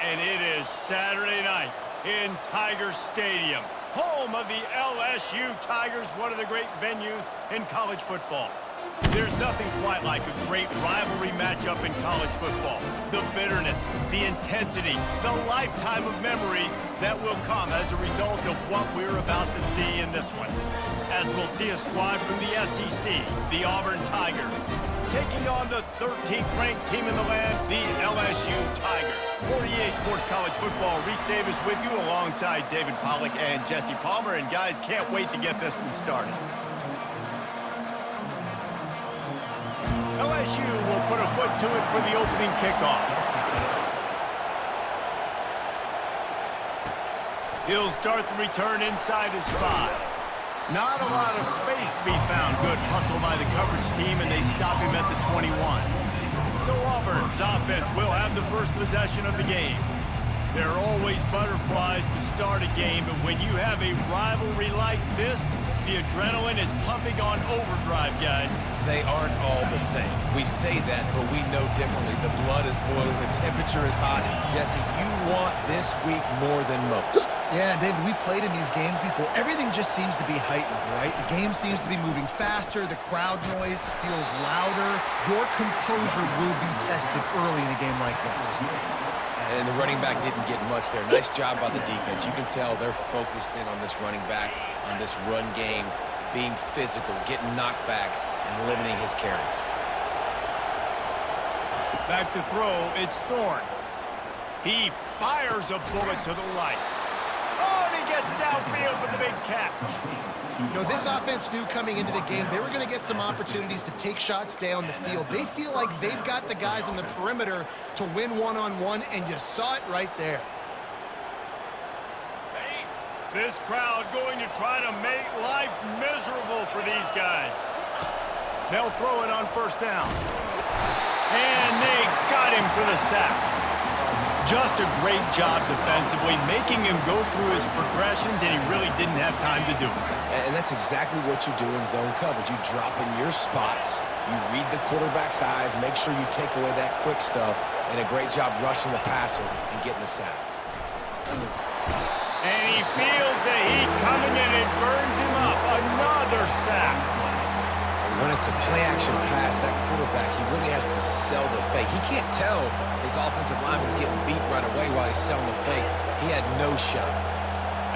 And it is Saturday night in Tiger Stadium, home of the LSU Tigers, one of the great venues in college football. There's nothing quite like a great rivalry matchup in college football. The bitterness, the intensity, the lifetime of memories that will come as a result of what we're about to see in this one. As we'll see a squad from the SEC, the Auburn Tigers, taking on the 13th ranked team in the land, the LSU Tigers. 48 Sports College Football, Reese Davis with you alongside David Pollack and Jesse Palmer. And guys, can't wait to get this one started. LSU will put a foot to it for the opening kickoff. He'll start the return inside his 5. Not a lot of space to be found. Good hustle by the coverage team, and they stop him at the 21. So Auburn's offense will have the first possession of the game. There are always butterflies to start a game, but when you have a rivalry like this, the adrenaline is pumping on overdrive, guys. They aren't all the same. We say that, but we know differently. The blood is boiling. The temperature is hot. Jesse, you want this week more than most. Yeah, David, we've played in these games before. Everything just seems to be heightened, right? The game seems to be moving faster. The crowd noise feels louder. Your composure will be tested early in a game like this. And the running back didn't get much there. Nice job by the defense. You can tell they're focused in on this running back, on this run game, being physical, getting knockbacks, and limiting his carries. Back to throw, it's Thorne. He fires a bullet to the right. Oh, and he gets downfield for the big catch. You know, this offense knew coming into the game they were going to get some opportunities to take shots down the field. They feel like they've got the guys on the perimeter to win one-on-one, and you saw it right there. This crowd going to try to make life miserable for these guys. They'll throw it on first down. And they got him for the sack. Just a great job defensively, making him go through his progressions, and he really didn't have time to do it. And that's exactly what you do in zone coverage. You drop in your spots, you read the quarterback's eyes, make sure you take away that quick stuff, and a great job rushing the passer and getting the sack. And he feels the heat coming, and it burns him up. Another sack. When it's a play-action pass, that quarterback, he really has to sell the fake. He can't tell his offensive lineman's getting beat right away while he's selling the fake. He had no shot.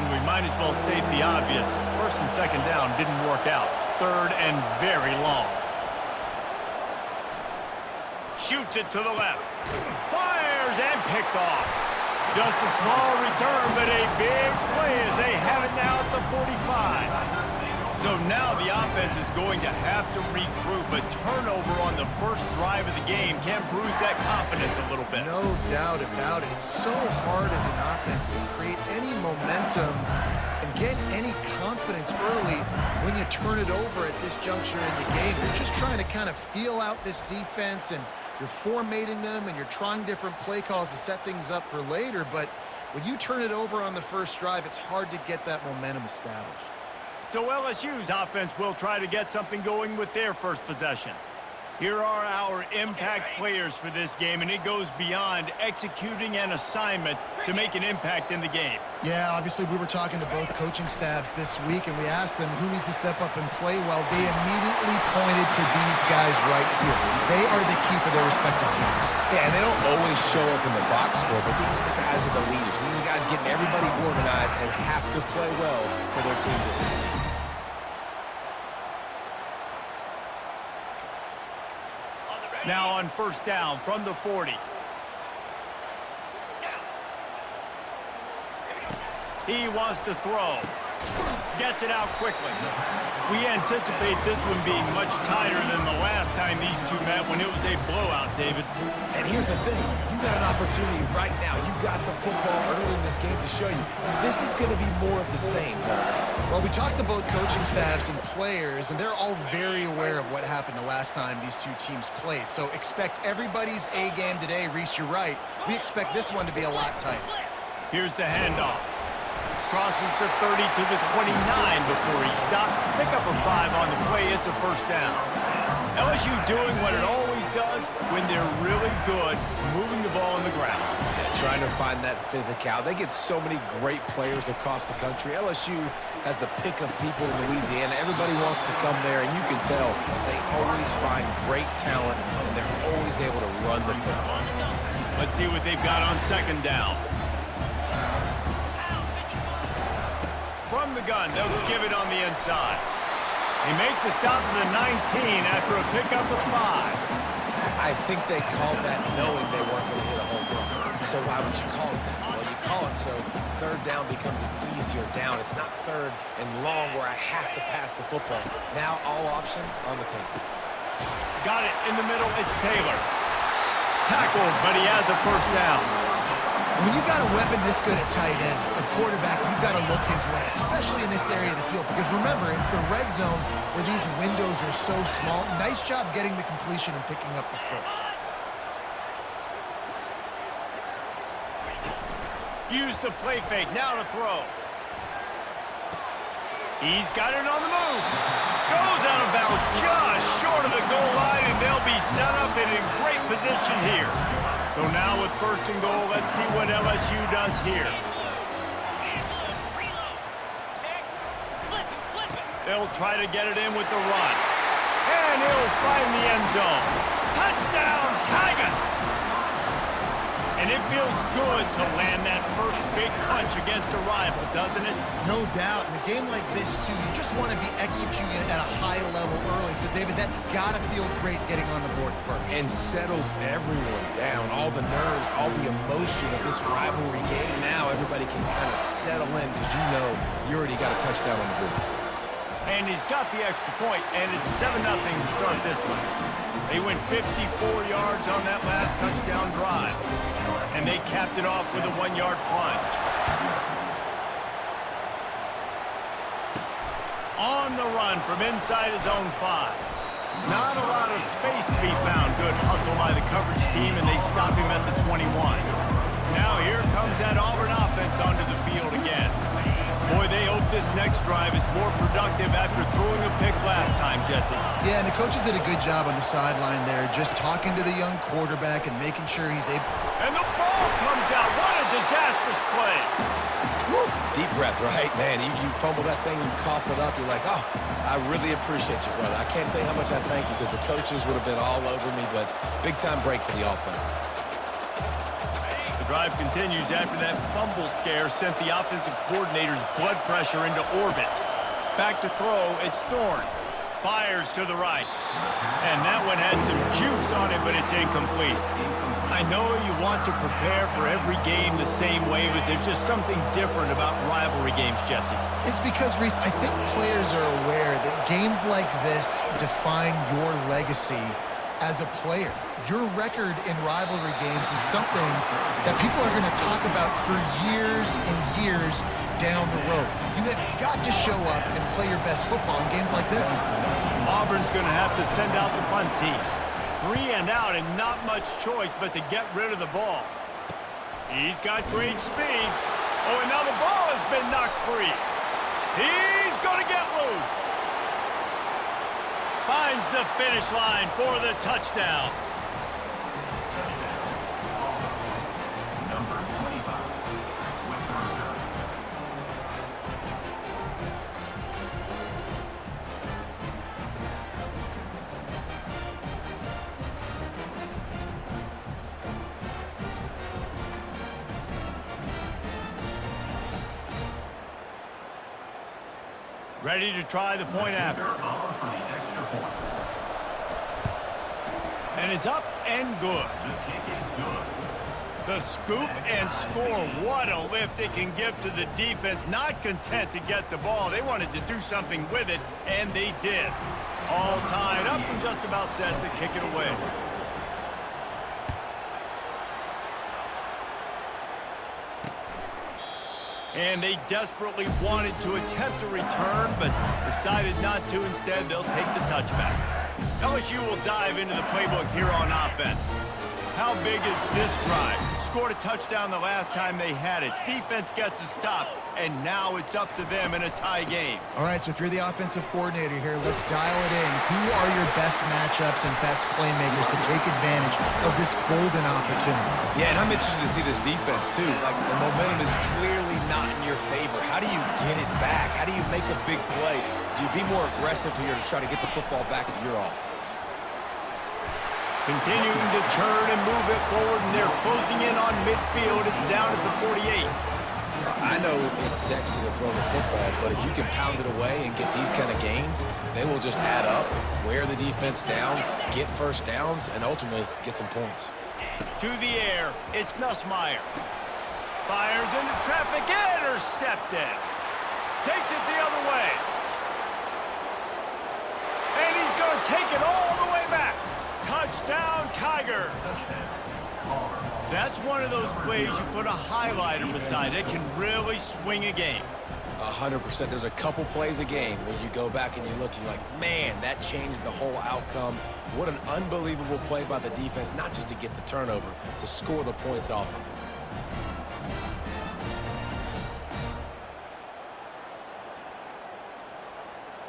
And we might as well state the obvious. First and second down didn't work out. Third and very long. Shoots it to the left. Fires and picked off. Just a small return, but a big play as they have it now at the 45. So now the offense is going to have to regroup. A turnover on the first drive of the game can bruise that confidence a little bit. No doubt about it. It's so hard as an offense to create any momentum and get any confidence early when you turn it over at this juncture in the game. You're just trying to kind of feel out this defense, and you're formatting them, and you're trying different play calls to set things up for later. But when you turn it over on the first drive, it's hard to get that momentum established. So LSU's offense will try to get something going with their first possession. Here are our impact players for this game, and it goes beyond executing an assignment to make an impact in the game. Yeah, obviously we were talking to both coaching staffs this week, and we asked them who needs to step up and play well. They immediately pointed to these guys right here. They are the key for their respective teams. Yeah, and they don't always show up in the box score, but these are the guys that are the leaders. These are the guys getting everybody organized and have to play well for their team to succeed. Now on first down from the 40. He wants to throw. Gets it out quickly. We anticipate this one being much tighter than the last time these two met when it was a blowout, David. And here's the thing. You got an opportunity right now. You got the football early in this game to show you. This is going to be more of the same. Well, we talked to both coaching staffs and players, and they're all very aware of what happened the last time these two teams played. So expect everybody's A game today. Reese, you're right. We expect this one to be a lot tighter. Here's the handoff. Crosses to 30 to the 29 before he stopped. Pick up a 5 on the play. It's a first down. LSU doing what it always does, when they're really good moving the ball on the ground. Yeah, trying to find that physical. They get so many great players across the country. LSU has the pick of people in Louisiana. Everybody wants to come there, and you can tell they always find great talent, and they're always able to run the football. Let's see what they've got on second down. From the gun, they'll give it on the inside. They make the stop to the 19 after a pickup of 5. I think they called that knowing they weren't going to hit a home run. So why would you call it that? Well, you call it so third down becomes an easier down. It's not third and long where I have to pass the football. Now all options on the table. Got it in the middle. It's Taylor. Tackled, but he has a first down. When you got a weapon this good at tight end, a quarterback, you've got to look his way, especially in this area of the field. Because remember, it's the red zone where these windows are so small. Nice job getting the completion and picking up the first. Use the play fake. Now to throw. He's got it on the move. Goes out of bounds just short of the goal line, and they'll be set up in a great position here. So now with first and goal, let's see what LSU does here. They'll try to get it in with the run. And he'll find the end zone. Touchdown, Tigers! And it feels good to land that first big punch against a rival, doesn't it? No doubt. In a game like this, too, you just want to be executing at a high level early. So, David, that's got to feel great getting on the board first. And settles everyone down. All the nerves, all the emotion of this rivalry game. Now everybody can kind of settle in because you know you already got a touchdown on the board. And he's got the extra point, and it's 7-0 to start this one. They went 54 yards on that last touchdown drive, and they capped it off with a 1-yard plunge. On the run from inside his own 5. Not a lot of space to be found. Good hustle by the coverage team, and they stop him at the 21. Now here comes that Auburn offense onto the field again. Boy, they hope this next drive is more productive after throwing a pick last time, Jesse. Yeah, and the coaches did a good job on the sideline there, just talking to the young quarterback and making sure he's able. And the ball comes out. What a disastrous play. Woo. Deep breath, right? Man, you fumble that thing, you cough it up, you're like, oh, I really appreciate you, brother. I can't tell you how much I thank you because the coaches would have been all over me, but big-time break for the offense. The drive continues after that fumble scare sent the offensive coordinator's blood pressure into orbit. Back to throw, it's Thorne. Fires to the right. And that one had some juice on it, but it's incomplete. I know you want to prepare for every game the same way, but there's just something different about rivalry games, Jesse. It's because, Reese, I think players are aware that games like this define your legacy as a player. Your record in rivalry games is something that people are going to talk about for years and years down the road. You have got to show up and play your best football in games like this. Auburn's going to have to send out the punt team. 3 and out and not much choice but to get rid of the ball. He's got great speed. Oh, and now the ball has been knocked free. He's going to get loose. Finds the finish line for the touchdown. Ready to try the point after. And it's up and good. The scoop and score. What a lift it can give to the defense. Not content to get the ball. They wanted to do something with it, and they did. All tied up and just about set to kick it away. And they desperately wanted to attempt a return, but decided not to. Instead, they'll take the touchback. LSU will dive into the playbook here on offense. How big is this drive? Scored a touchdown the last time they had it. Defense gets a stop, and now it's up to them in a tie game. All right, so if you're the offensive coordinator here, let's dial it in. Who are your best matchups and best playmakers to take advantage of this golden opportunity? Yeah, and I'm interested to see this defense, too. Like, the momentum is clearly not in your favor. How do you get it back? How do you make a big play? Do you be more aggressive here to try to get the football back to your offense? Continuing to turn and move it forward, and they're closing in on midfield. It's down at the 48. I know it's sexy to throw the football, but if you can pound it away and get these kind of gains, they will just add up, wear the defense down, get first downs, and ultimately get some points. To the air, it's Nussmeier. Fires into traffic, intercepted. Takes it the other way. And he's going to take it all the way back. Touchdown, Tigers. That's one of those plays you put a highlighter beside it, can really swing a game. 100%. There's a couple plays a game where you go back and you look and you're like, man, that changed the whole outcome. What an unbelievable play by the defense, not just to get the turnover, to score the points off of it.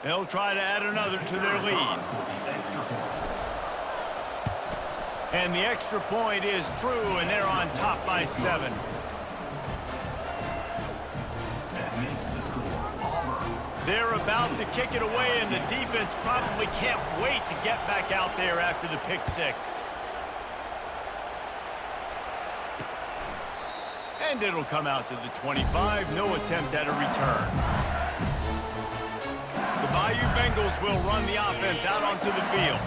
They'll try to add another to their lead. And the extra point is true, and they're on top by 7. They're about to kick it away, and the defense probably can't wait to get back out there after the pick 6. And it'll come out to the 25. No attempt at a return. The Bayou Bengals will run the offense out onto the field.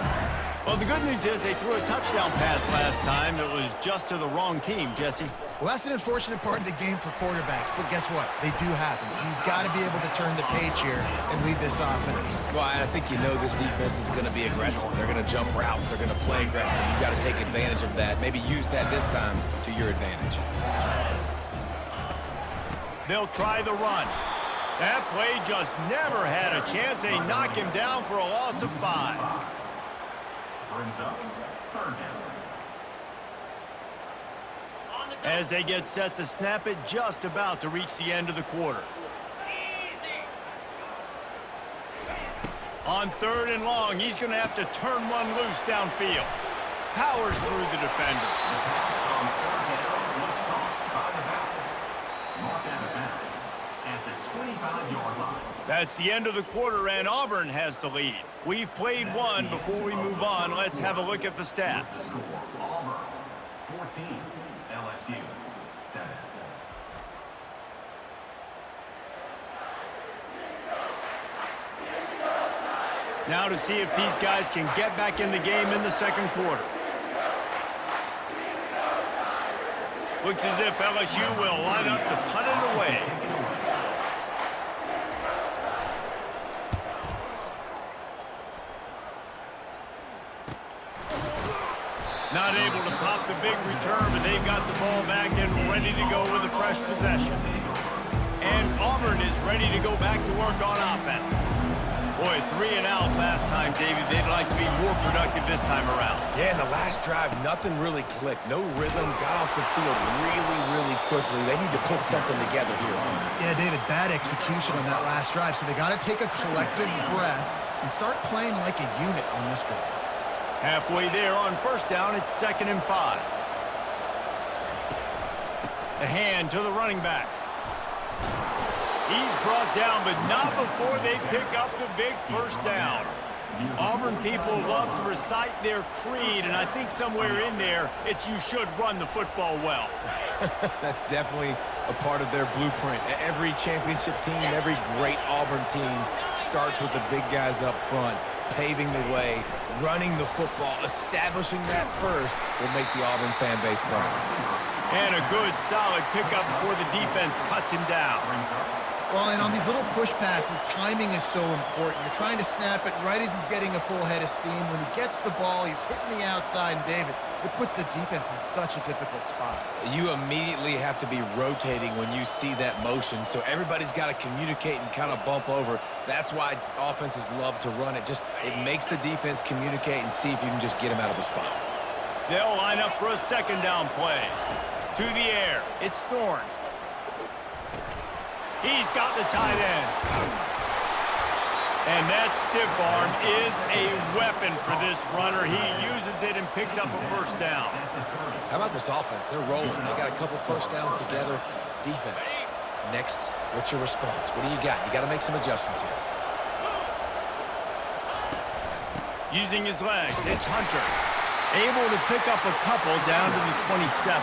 Well, the good news is they threw a touchdown pass last time. It was just to the wrong team, Jesse. Well, that's an unfortunate part of the game for quarterbacks, but guess what? They do happen, so you've got to be able to turn the page here and lead this offense. Well, I think you know this defense is going to be aggressive. They're going to jump routes. They're going to play aggressive. You've got to take advantage of that. Maybe use that this time to your advantage. They'll try the run. That play just never had a chance. They knock him down for a loss of 5. As they get set to snap it, just about to reach the end of the quarter. On 3rd and long, he's going to have to turn one loose downfield. Powers through the defender. That's the end of the quarter, and Auburn has the lead. We've played one. Before we move on, let's have a look at the stats. Auburn 14, LSU 7. Now to see if these guys can get back in the game in the second quarter. Looks as if LSU will line up to punt it away. Not able to pop the big return, but they've got the ball back and ready to go with a fresh possession. And Auburn is ready to go back to work on offense. Boy, 3 and out last time, David. They'd like to be more productive this time around. Yeah, in the last drive, nothing really clicked. No rhythm, got off the field really quickly. They need to put something together here. Yeah, David, bad execution on that last drive, so they got to take a collective breath and start playing like a unit on this drive. Halfway there on 1st down, it's 2nd and 5. The hand to the running back. He's brought down, but not before they pick up the big 1st down. Auburn people love to recite their creed, and I think somewhere in there, it's you should run the football well. That's definitely a part of their blueprint. Every championship team, every great Auburn team starts with the big guys up front, paving the way, running the football, establishing that first will make the Auburn fan base proud. And a good, solid pickup before the defense cuts him down. Well, and on these little push passes, timing is so important. You're trying to snap it right as he's getting a full head of steam. When he gets the ball, he's hitting the outside, and David, it puts the defense in such a difficult spot. You immediately have to be rotating when you see that motion, so everybody's got to communicate and kind of bump over. That's why offenses love to run it. It makes the defense communicate and see if you can just get him out of the spot. They'll line up for a second down play. To the air, it's Thorne. He's got the tight end. And that stiff arm is a weapon for this runner. He uses it and picks up a first down. How about this offense? They're rolling. They got a couple first downs together. Defense. Next, what's your response? What do you got? You got to make some adjustments here. Using his legs, it's Hunter. Able to pick up a couple down to the 27.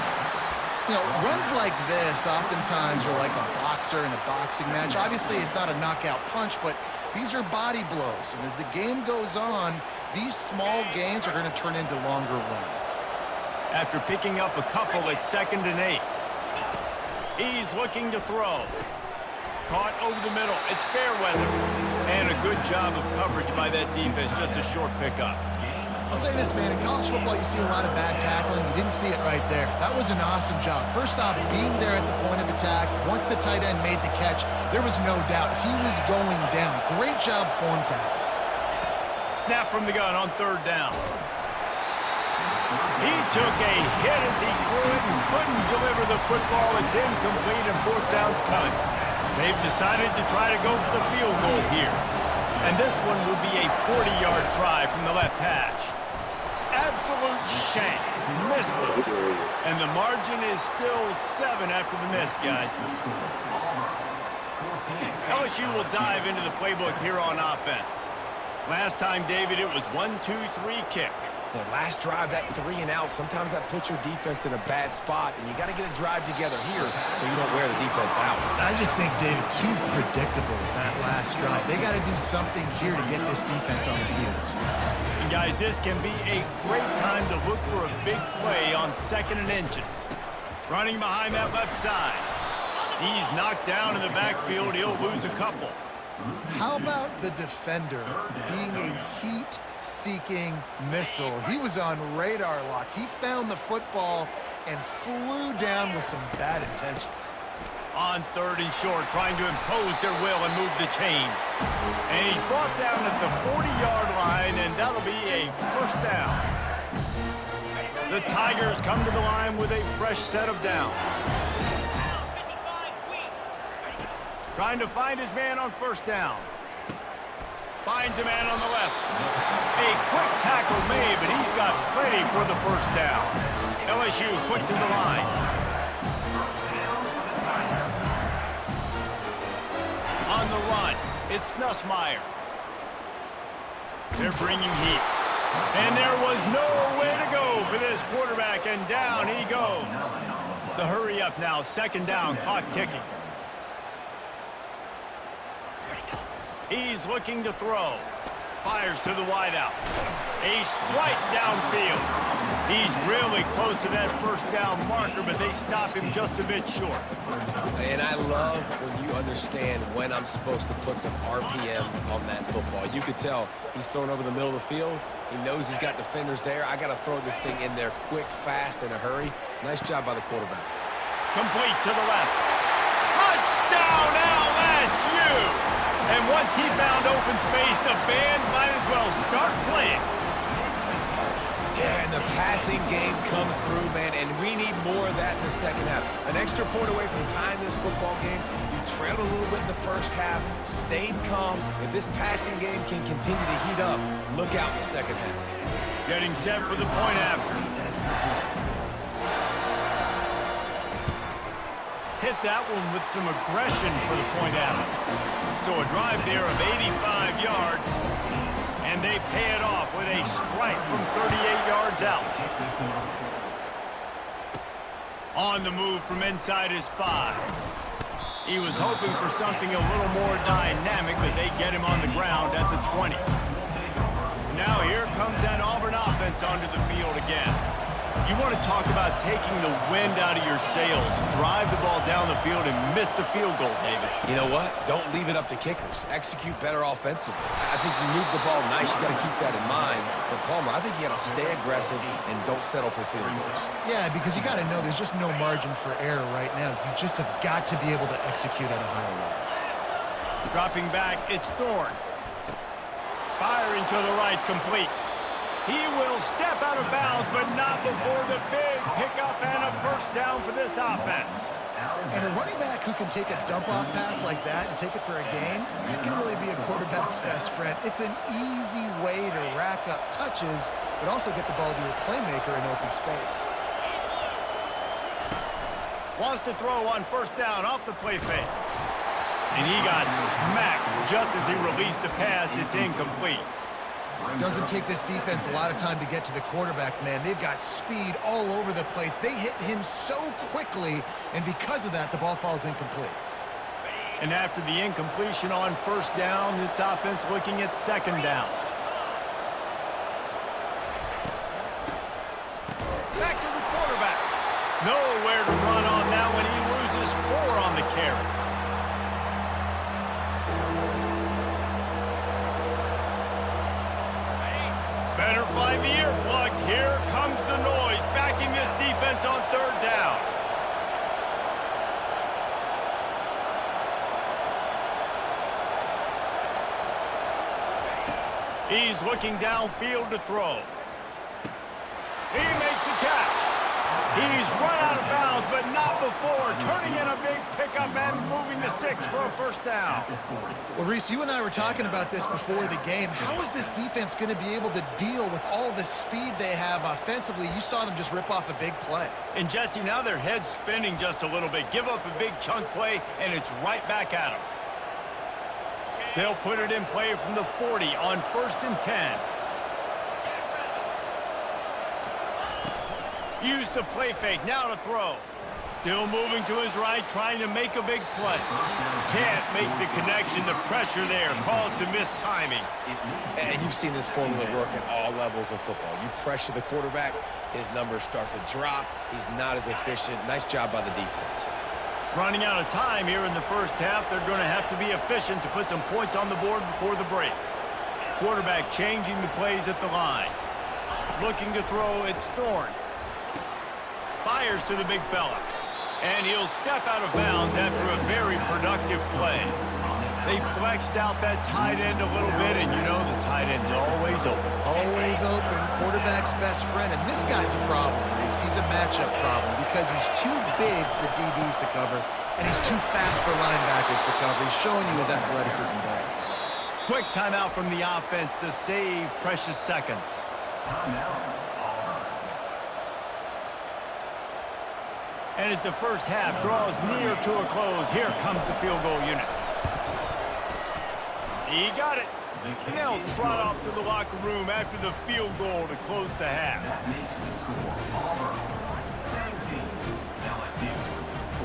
You know, runs like this oftentimes are like a boxer in a boxing match. Obviously, it's not a knockout punch, but these are body blows. And as the game goes on, these small gains are going to turn into longer runs. After picking up a couple, it's 2nd and 8. He's looking to throw. Caught over the middle. It's fair weather. And a good job of coverage by that defense. Just a short pickup. I'll say this, man. In college football, you see a lot of bad tackling. You didn't see it right there. That was an awesome job. First off, being there at the point of attack. Once the tight end made the catch, there was no doubt he was going down. Great job form tackle. Snap from the gun on 3rd down. He took a hit as he threw it and couldn't deliver the football. It's incomplete and 4th down's coming. They've decided to try to go for the field goal here. And this one will be a 40-yard try from the left hash. Absolute shank. Missed it. And the margin is still 7 after the miss, guys. LSU will dive into the playbook here on offense. Last time, David, it was 1-2-3 kick. The last drive, that 3 and out, sometimes that puts your defense in a bad spot, and you got to get a drive together here so you don't wear the defense out. I just think, David, too predictable that last drive. They got to do something here to get this defense on the heels. And guys, this can be a great time to look for a big play on 2nd and inches. Running behind that left side. He's knocked down in the backfield. He'll lose a couple. How about the defender being a heat-seeking missile? He was on radar lock. He found the football and flew down with some bad intentions. On 3rd and short, trying to impose their will and move the chains. And he's brought down at the 40-yard line, and that'll be a first down. The Tigers come to the line with a fresh set of downs. Trying to find his man on 1st down. Finds a man on the left. A quick tackle made, but he's got plenty for the 1st down. LSU quick to the line. On the run, it's Nussmeier. They're bringing heat. And there was nowhere to go for this quarterback, and down he goes. The hurry up now, 2nd down, clock ticking. He's looking to throw. Fires to the wideout. A strike downfield. He's really close to that 1st down marker, but they stop him just a bit short. And I love when you understand when I'm supposed to put some RPMs on that football. You could tell he's throwing over the middle of the field. He knows he's got defenders there. I got to throw this thing in there quick, fast, in a hurry. Nice job by the quarterback. Complete to the left. Touchdown, LSU! And once he found open space, the band might as well start playing. Yeah, and the passing game comes through, man, and we need more of that in the 2nd half. An extra point away from tying this football game. You trailed a little bit in the 1st half, stayed calm. If this passing game can continue to heat up, look out in the 2nd half. Getting set for the point after. Hit that one with some aggression for the point after. So a drive there of 85 yards, and they pay it off with a strike from 38 yards out. On the move from inside his 5. He was hoping for something a little more dynamic, but they get him on the ground at the 20. Now here comes that Auburn offense onto the field again. You want to talk about taking the wind out of your sails. Drive the ball down the field and miss the field goal, David. You know what? Don't leave it up to kickers. Execute better offensively. I think you move the ball nice. You got to keep that in mind. But, Palmer, I think you got to stay aggressive and don't settle for field goals. Yeah, because you got to know there's just no margin for error right now. You just have got to be able to execute at a higher level. Dropping back, it's Thorne. Firing to the right, complete. He will step out of bounds, but not before the big pickup and a first down for this offense. And a running back who can take a dump-off pass like that and take it for a gain, that can really be a quarterback's best friend. It's an easy way to rack up touches, but also get the ball to your playmaker in open space. Wants to throw on first down off the play fake. And he got smacked just as he released the pass. It's incomplete. Doesn't take this defense a lot of time to get to the quarterback, man. They've got speed all over the place. They hit him so quickly, and because of that, the ball falls incomplete. And after the incompletion on first down, this offense looking at second down. Back to the quarterback. Nowhere to run on that one. He loses 4 on the carry. Better find the earplugs. Here comes the noise, backing this defense on third down. He's looking downfield to throw. He makes the catch. He's run out of bounds, but not before turning in a big pickup and moving the sticks for a first down. Well, Reese, you and I were talking about this before the game. How is this defense going to be able to deal with all the speed they have offensively? You saw them just rip off a big play. And, Jesse, now their head's spinning just a little bit. Give up a big chunk play, and it's right back at them. They'll put it in play from the 40 on 1st and 10. Use the play fake, now to throw. Still moving to his right, trying to make a big play. Can't make the connection. The pressure there caused the missed timing. And you've seen this formula work at all levels of football. You pressure the quarterback, his numbers start to drop. He's not as efficient. Nice job by the defense. Running out of time here in the first half. They're going to have to be efficient to put some points on the board before the break. Quarterback changing the plays at the line. Looking to throw, it's Thorne. Fires to the big fella. And he'll step out of bounds after a very productive play. They flexed out that tight end a little bit, and you know the tight end's always open. Always open, quarterback's best friend. And this guy's a problem, Reese. He's a matchup problem because he's too big for DBs to cover, and he's too fast for linebackers to cover. He's showing you his athleticism there. Quick timeout from the offense to save precious seconds. And as the first half draws near to a close, here comes the field goal unit. He got it. And they'll trot off to the locker room after the field goal to close the half. That makes the score Auburn 17, LSU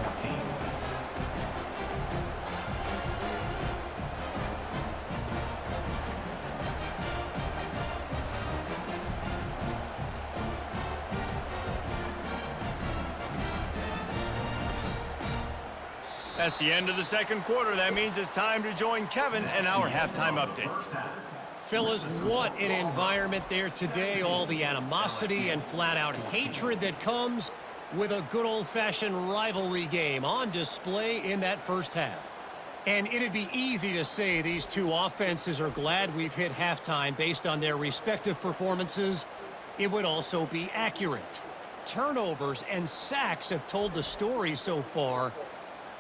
14. That's the end of the second quarter. That means it's time to join Kevin and our halftime update. Fellas, what an environment there today. All the animosity and flat-out hatred that comes with a good old-fashioned rivalry game on display in that first half. And it'd be easy to say these two offenses are glad we've hit halftime based on their respective performances. It would also be accurate. Turnovers and sacks have told the story so far.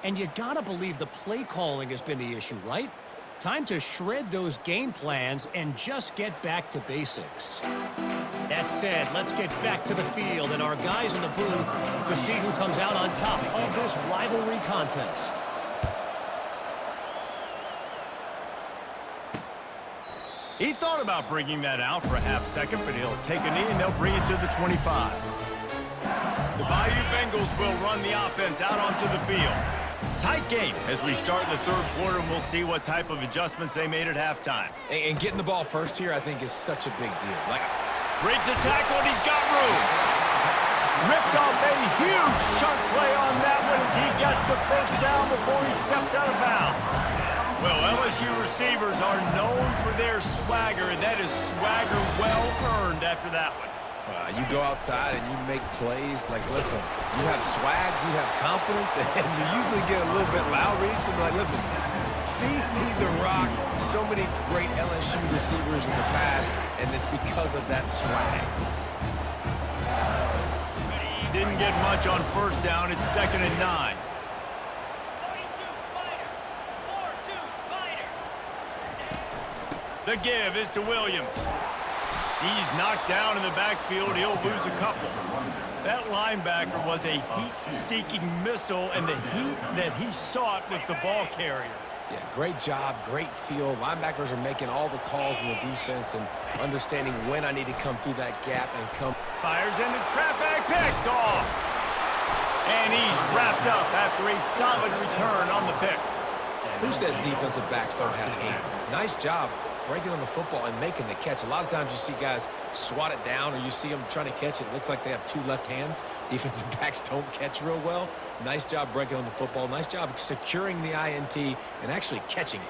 And you gotta believe the play calling has been the issue, right? Time to shred those game plans and just get back to basics. That said, let's get back to the field and our guys in the booth to see who comes out on top of this rivalry contest. He thought about bringing that out for a half second, but he'll take a knee and they'll bring it to the 25. The Bayou Bengals will run the offense out onto the field. Tight game as we start the third quarter, and we'll see what type of adjustments they made at halftime. And getting the ball first here, I think, is such a big deal. Breaks a tackle, and he's got room. Ripped off a huge chunk play on that one as he gets the first down before he steps out of bounds. Well, LSU receivers are known for their swagger, and that is swagger well earned after that one. You go outside and you make plays. Like, listen, you have swag, you have confidence, and you usually get a little bit loud, Reese, and like, listen, Feed me the rock. So many great LSU receivers in the past, and it's because of that swag. Didn't get much on first down. It's 2nd and 9. The give is to Williams. He's knocked down in the backfield. He'll lose a couple. That linebacker was a heat-seeking missile, and the heat that he sought was the ball carrier. Yeah, great job, great feel. Linebackers are making all the calls in the defense and understanding when I need to come through that gap and come. Fires into traffic, picked off. And he's wrapped up after a solid return on the pick. Who says defensive backs don't have hands? Nice job breaking on the football and making the catch. A lot of times you see guys swat it down, or you see them trying to catch it. It looks like they have two left hands. Defensive backs don't catch real well. Nice job breaking on the football. Nice job securing the INT and actually catching it.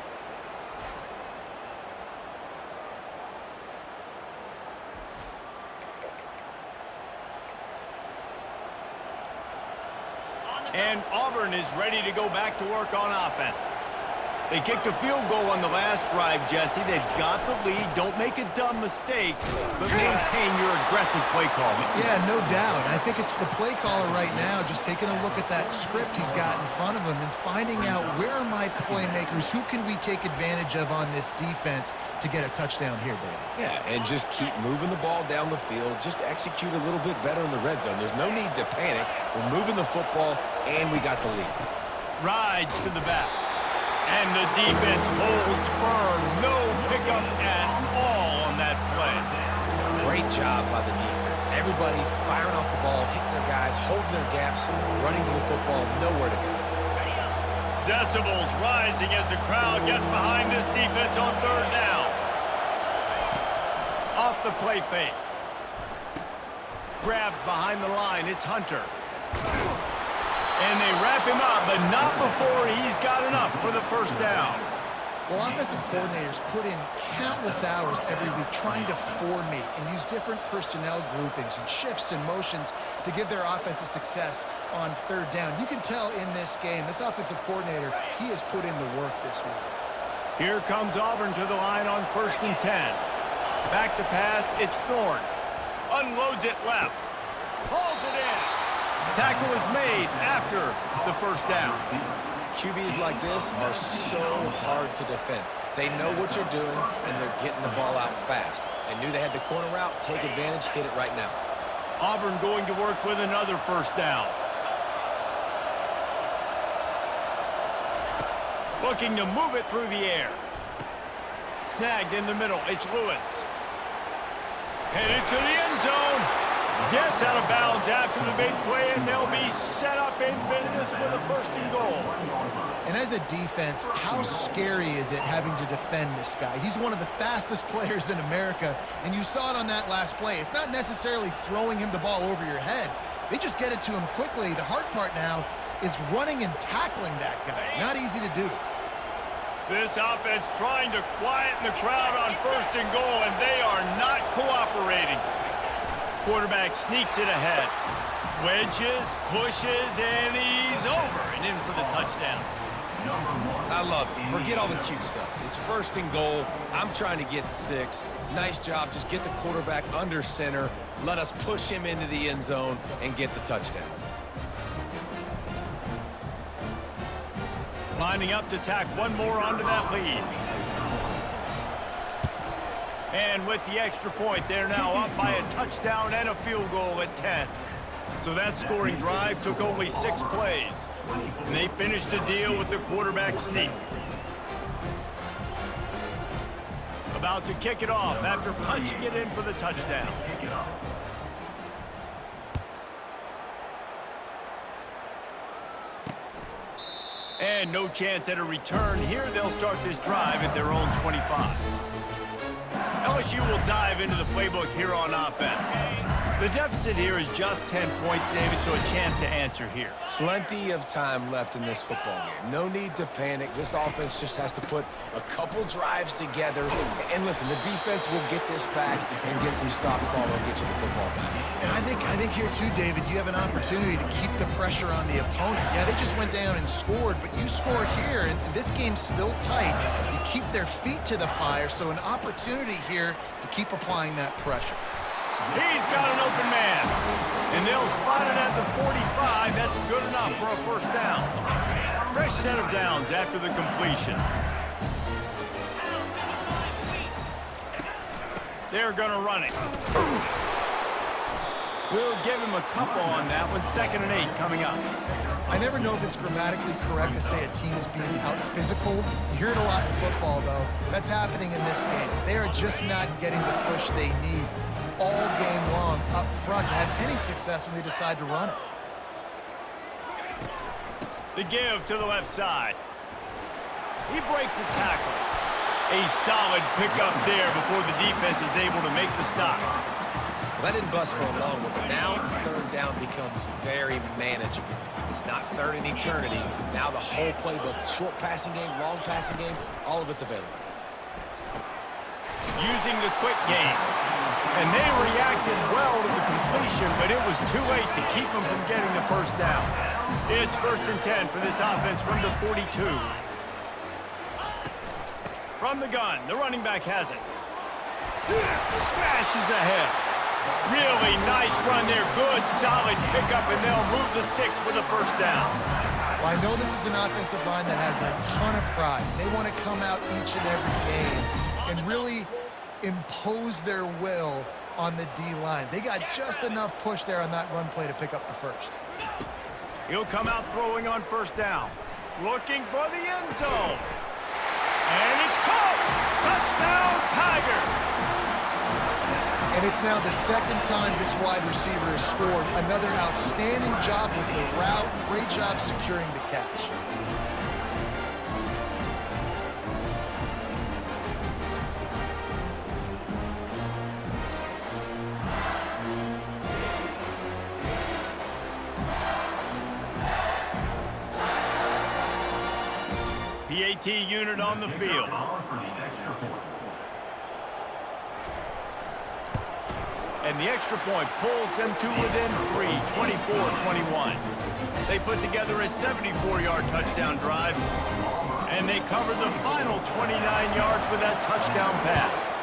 And Auburn is ready to go back to work on offense. They kicked a field goal on the last drive, Jesse. They've got the lead. Don't make a dumb mistake, but maintain your aggressive play calling. Yeah, no doubt. I think it's the play caller right now just taking a look at that script he's got in front of him and finding out where are my playmakers, who can we take advantage of on this defense to get a touchdown here, boy. Yeah, and just keep moving the ball down the field. Just execute a little bit better in the red zone. There's no need to panic. We're moving the football, and we got the lead. Rides to the back. And the defense holds firm. No pickup at all on that play. Great job by the defense. Everybody firing off the ball, hitting their guys, holding their gaps, running to the football, nowhere to go. Decibels rising as the crowd gets behind this defense on 3rd down. Off the play fake. Grabbed behind the line. It's Hunter. And they wrap him up, but not before he's got enough for the 1st down. Well, offensive coordinators put in countless hours every week trying to formate and use different personnel groupings and shifts and motions to give their offensive success on 3rd down. You can tell in this game, this offensive coordinator, he has put in the work this week. Here comes Auburn to the line on 1st and 10. Back to pass, it's Thorne. Unloads it left. Hauls it in. Tackle is made after the 1st down. QBs like this are so hard to defend. They know what you're doing, and they're getting the ball out fast. They knew they had the corner route. Take advantage. Hit it right now. Auburn going to work with another 1st down. Looking to move it through the air. Snagged in the middle. It's Lewis. Headed to the end zone. Gets out of bounds after the big play, and they'll be set up in business with a 1st and goal. And as a defense, how scary is it having to defend this guy? He's one of the fastest players in America, and you saw it on that last play. It's not necessarily throwing him the ball over your head. They just get it to him quickly. The hard part now is running and tackling that guy. Not easy to do. This offense trying to quieten the crowd on 1st and goal, and they are not cooperating. Quarterback sneaks it ahead. Wedges, pushes, and he's over and in for the touchdown. I love it. Forget all the cute stuff. It's 1st and goal. I'm trying to get 6. Nice job. Just get the quarterback under center. Let us push him into the end zone and get the touchdown. Lining up to tack one more onto that lead. And with the extra point, they're now up by a touchdown and a field goal at 10. So that scoring drive took only 6 plays. And they finished the deal with the quarterback sneak. About to kick it off after punching it in for the touchdown. And no chance at a return here. They'll start this drive at their own 25. LSU will dive into the playbook here on offense. The deficit here is just 10 points, David, so a chance to answer here. Plenty of time left in this football game. No need to panic. This offense just has to put a couple drives together. And listen, the defense will get this back and get some stops following and get you the football back. And I think here too, David, you have an opportunity to keep the pressure on the opponent. Yeah, they just went down and scored, but you score here, and this game's still tight. You keep their feet to the fire, so an opportunity here to keep applying that pressure. He's got an open man, and they'll spot it at the 45. That's good enough for a first down. Fresh set of downs after the completion. They're going to run it. We'll give him a couple on that one. 2nd and 8 coming up. I never know if it's grammatically correct to say a team is being out-physicaled. You hear it a lot in football, though. That's happening in this game. They are just not getting the push they need all game long up front to have any success when they decide to run it. The give to the left side. He breaks a tackle. A solid pickup there before the defense is able to make the stop. Well, that didn't bust for a long one, but now 3rd down becomes very manageable. It's not 3rd in eternity. Now the whole playbook, short passing game, long passing game, all of it's available. Using the quick game. And they reacted well to the completion, but it was too late to keep them from getting the first down. It's 1st and 10 for this offense from the 42. From the gun, the running back has it. Smashes ahead. Really nice run there. Good, solid pickup, and they'll move the sticks with a first down. Well, I know this is an offensive line that has a ton of pride. They want to come out each and every game and really impose their will on the D-line. They got just enough push there on that run play to pick up the first. He'll come out throwing on first down. Looking for the end zone. And it's caught! Touchdown, Tigers! And it's now the 2nd time this wide receiver has scored. Another outstanding job with the route. Great job securing the catch. PAT unit on the field. And the extra point pulls them to within 3, 24-21. They put together a 74-yard touchdown drive, and they covered the final 29 yards with that touchdown pass.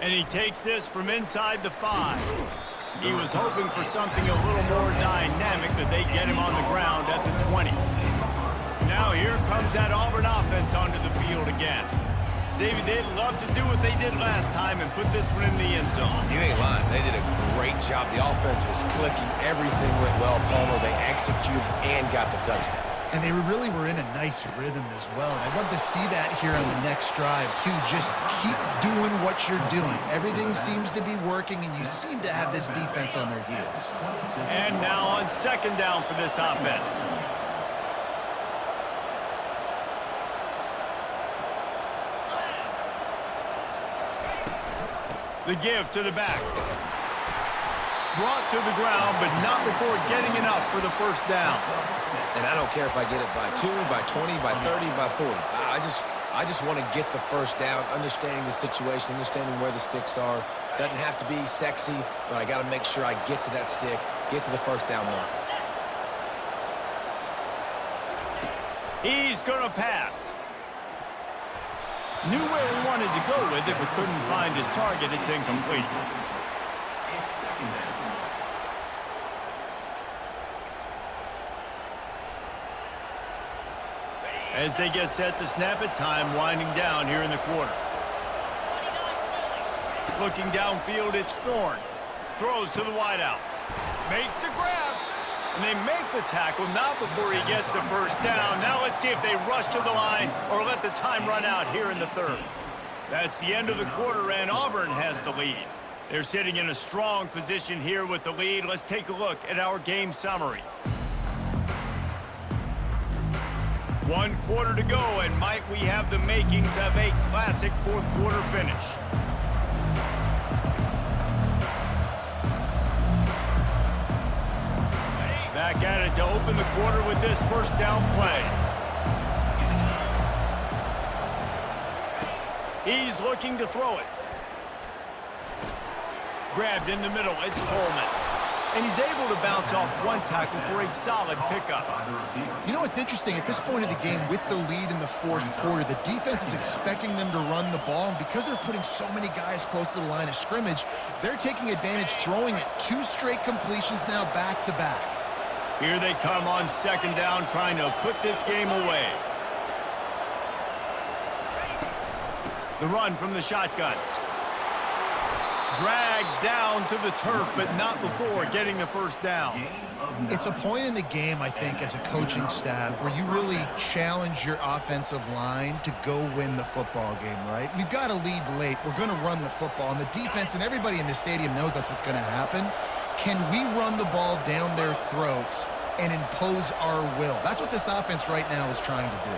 And he takes this from inside the 5. He was hoping for something a little more dynamic that they get him on the ground at the 20. Now here comes that Auburn offense onto the field again. David, they'd love to do what they did last time and put this one in the end zone. You ain't lying. They did a great job. The offense was clicking. Everything went well, Palmer. They executed and got the touchdown. And they really were in a nice rhythm as well. And I'd love to see that here on the next drive, too. Just keep doing what you're doing. Everything seems to be working, and you seem to have this defense on their heels. And now on 2nd down for this offense. The give to the back. Brought to the ground, but not before getting enough for the first down. And I don't care if I get it by 2, by 20, by 30, by 40. I just want to get the first down, understanding the situation, understanding where the sticks are. Doesn't have to be sexy, but I got to make sure I get to that stick, get to the first down mark. He's going to pass. Knew where he wanted to go with it, but couldn't find his target. It's incomplete. As they get set to snap it, time winding down here in the quarter. Looking downfield, it's Thorne. Throws to the wideout. Makes the grab. And they make the tackle, not before he gets the first down. Now let's see if they rush to the line or let the time run out here in the 3rd. That's the end of the quarter, and Auburn has the lead. They're sitting in a strong position here with the lead. Let's take a look at our game summary. 1 quarter to go, and might we have the makings of a classic fourth quarter finish. Back at it to open the quarter with this first down play. He's looking to throw it. Grabbed in the middle, it's Coleman. And he's able to bounce off one tackle for a solid pickup. You know what's interesting? At this point of the game, with the lead in the fourth quarter, the defense is expecting them to run the ball. And because they're putting so many guys close to the line of scrimmage, they're taking advantage, throwing it. 2 straight completions now back to back. Here they come on second down, trying to put this game away. The run from the shotgun. Dragged down to the turf, but not before getting the first down. It's a point in the game, I think, as a coaching staff, where you really challenge your offensive line to go win the football game, right? We've got to lead late. We're going to run the football. And the defense and everybody in the stadium knows that's what's going to happen. Can we run the ball down their throats and impose our will? That's what this offense right now is trying to do.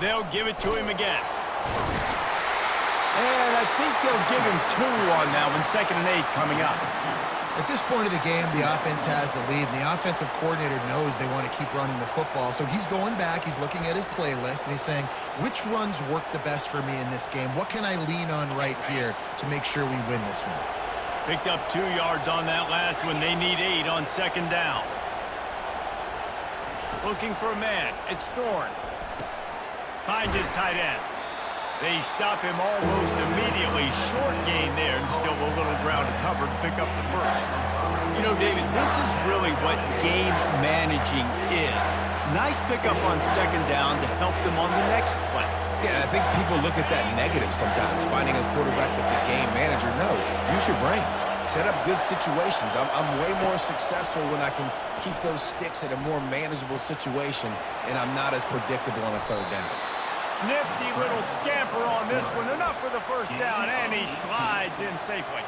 They'll give it to him again. And I think they'll give him 2 on that one. 2nd and 8 coming up. At this point of the game, the offense has the lead, and the offensive coordinator knows they want to keep running the football. So he's going back, he's looking at his playlist, and he's saying, which runs work the best for me in this game? What can I lean on right here to make sure we win this one? Picked up 2 yards on that last one. They need 8 on second down. Looking for a man. It's Thorne. Finds his tight end. They stop him almost immediately. Short gain there, and still a little ground to cover to pick up the first. You know, David, this is really what game managing is. Nice pickup on second down to help them on the next play. Yeah, I think people look at that negative sometimes, finding a quarterback that's a game manager. No, use your brain. Set up good situations. I'm way more successful when I can keep those sticks at a more manageable situation, and I'm not as predictable on a third down. Nifty little scamper on this one. Enough for the first down, and he slides in safely.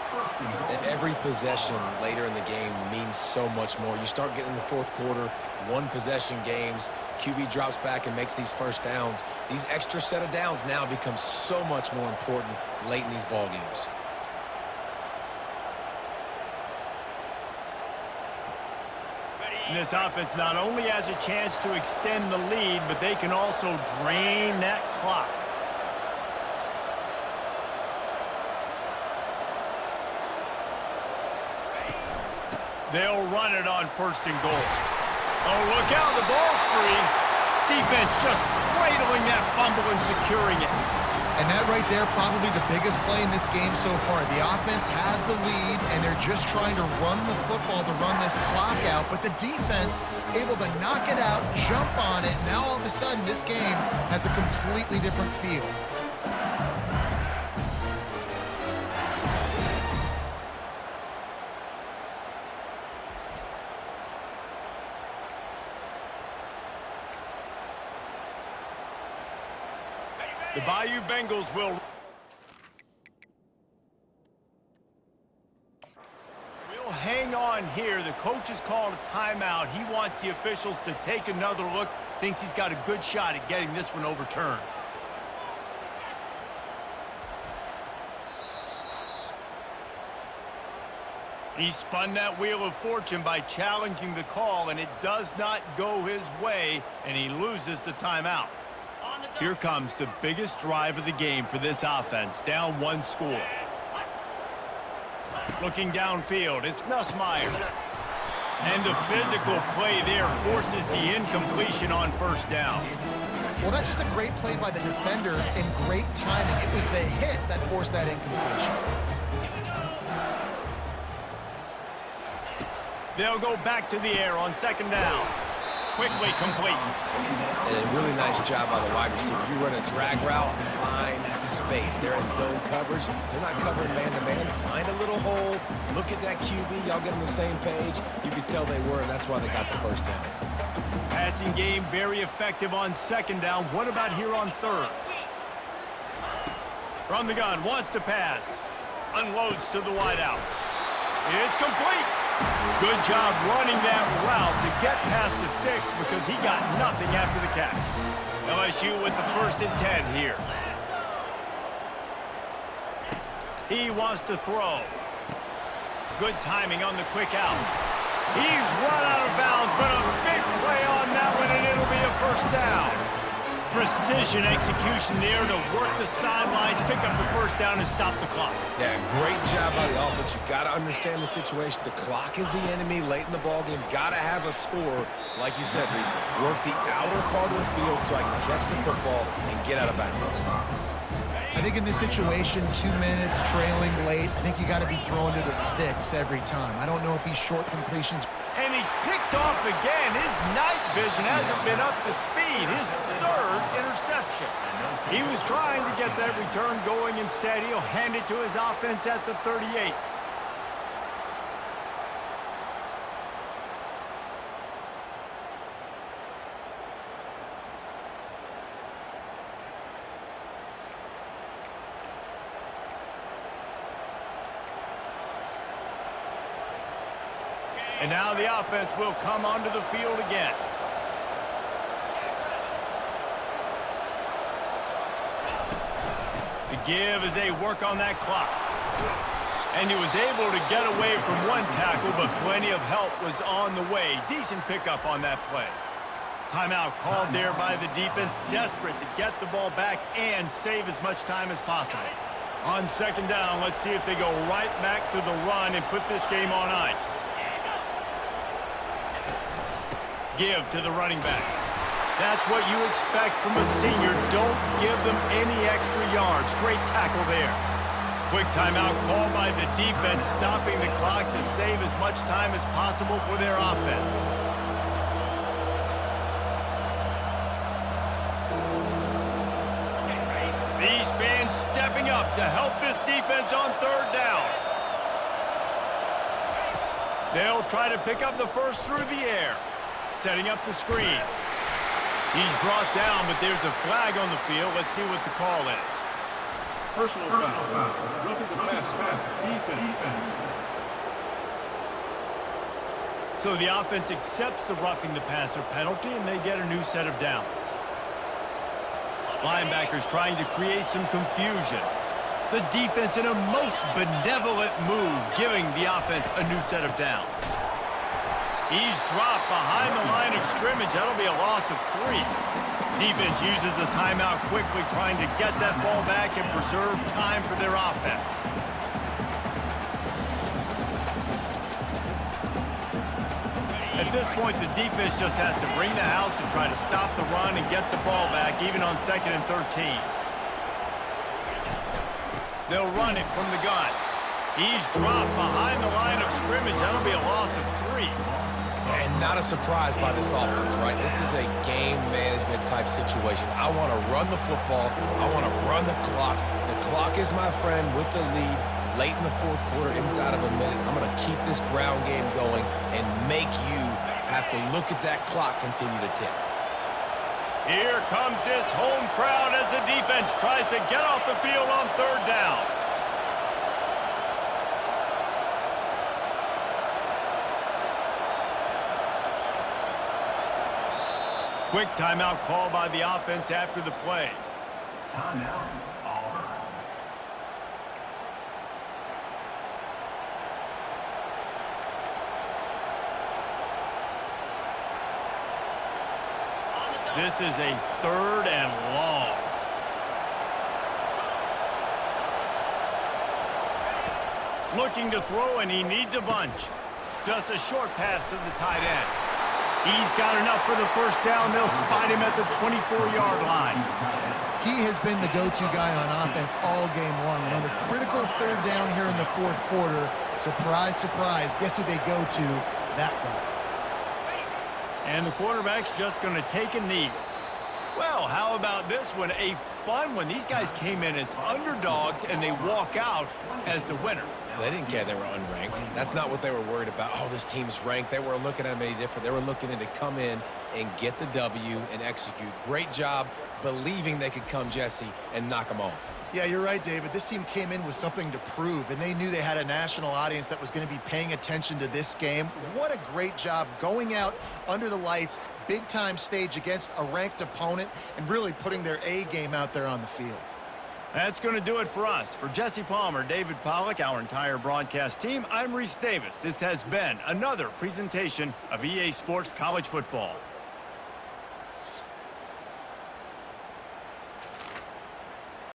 Every possession later in the game means so much more. You start getting in the fourth quarter, 1-possession games, QB drops back and makes these first downs. These extra set of downs now become so much more important late in these ball games. And this offense not only has a chance to extend the lead, but they can also drain that clock. They'll run it on 1st and goal. Oh, look out, the ball's free. Defense just cradling that fumble and securing it. And that right there, probably the biggest play in this game so far. The offense has the lead, and they're just trying to run the football to run this clock out. But the defense able to knock it out, jump on it. Now all of a sudden, this game has a completely different feel. The Bayou Bengals will hang on here. The coach has called a timeout. He wants the officials to take another look. Thinks he's got a good shot at getting this one overturned. He spun that wheel of fortune by challenging the call, and it does not go his way, and he loses the timeout. Here comes the biggest drive of the game for this offense, down 1 score. Looking downfield, it's Nussmeier. And the physical play there forces the incompletion on 1st down. Well, that's just a great play by the defender and great timing. It was the hit that forced that incompletion. They'll go back to the air on 2nd down. Quickly complete. And a really nice job by the wide receiver. You run a drag route, find space. They're in zone coverage. They're not covering man-to-man. Find a little hole. Look at that QB. Y'all get on the same page. You could tell they were, and that's why they got the 1st down. Passing game very effective on 2nd down. What about here on 3rd? From the gun, wants to pass. Unloads to the wideout. It's complete. Good job running that route to get past the sticks because he got nothing after the catch. LSU with the 1st and 10 here. He wants to throw. Good timing on the quick out. He's run out of bounds, but a big play on that one, and it'll be a 1st down. Precision execution there to work the sidelines, pick up the 1st down, and stop the clock. Yeah, great job by the offense. You got to understand the situation. The clock is the enemy late in the ballgame. Got to have a score, like you said, Reese. Work the outer part of the field so I can catch the football and get out of bounds. I think in this situation, 2 minutes, trailing late, I think you got to be throwing to the sticks every time. I don't know if these short completions... And he's picked off again. His night vision hasn't been up to speed. His 3rd interception. He was trying to get that return going. Instead, he'll hand it to his offense at the 38. And now the offense will come onto the field again. The give as they work on that clock. And he was able to get away from one tackle, but plenty of help was on the way. Decent pickup on that play. Timeout called there by the defense, desperate to get the ball back and save as much time as possible. On 2nd down, let's see if they go right back to the run and put this game on ice. Give to the running back. That's what you expect from a senior. Don't give them any extra yards. Great tackle there. Quick timeout call by the defense, stopping the clock to save as much time as possible for their offense. These fans stepping up to help this defense on 3rd down. They'll try to pick up the 1st through the air. Setting up the screen. He's brought down, but there's a flag on the field. Let's see what the call is. Personal foul. Roughing the passer. Defense. So the offense accepts the roughing the passer penalty, and they get a new set of downs. Linebackers trying to create some confusion. The defense in a most benevolent move, giving the offense a new set of downs. He's dropped behind the line of scrimmage. That'll be a loss of 3. Defense uses a timeout quickly, trying to get that ball back and preserve time for their offense. At this point, the defense just has to bring the house to try to stop the run and get the ball back, even on 2nd and 13. They'll run it from the gun. He's dropped behind the line of scrimmage. That'll be a loss of 3. And not a surprise by this offense, right? This is a game management type situation. I want to run the football. I want to run the clock. The clock is my friend with the lead late in the 4th quarter, inside of a minute. I'm going to keep this ground game going and make you have to look at that clock continue to tick. Here comes this home crowd as the defense tries to get off the field on 3rd down. Quick timeout call by the offense after the play. Timeout, Auburn. This is a 3rd and long. Looking to throw, and he needs a bunch. Just a short pass to the tight end. He's got enough for the 1st down. They'll spot him at the 24-yard line. He has been the go-to guy on offense all game long. And on the critical 3rd down here in the 4th quarter, surprise, surprise, guess who they go to? That guy. And the quarterback's just going to take a knee. Well, how about this one? A fun one. These guys came in as underdogs, and they walk out as the winner. They didn't care they were unranked. That's not what they were worried about. Oh, this team's ranked. They were looking at them any different. They were looking to come in and get the W and execute. Great job believing they could come, Jesse, and knock them off. Yeah, you're right, David. This team came in with something to prove, and they knew they had a national audience that was going to be paying attention to this game. What a great job going out under the lights, big-time stage against a ranked opponent, and really putting their A game out there on the field. That's going to do it for us. For Jesse Palmer, David Pollack, our entire broadcast team, I'm Reese Davis. This has been another presentation of EA Sports College Football.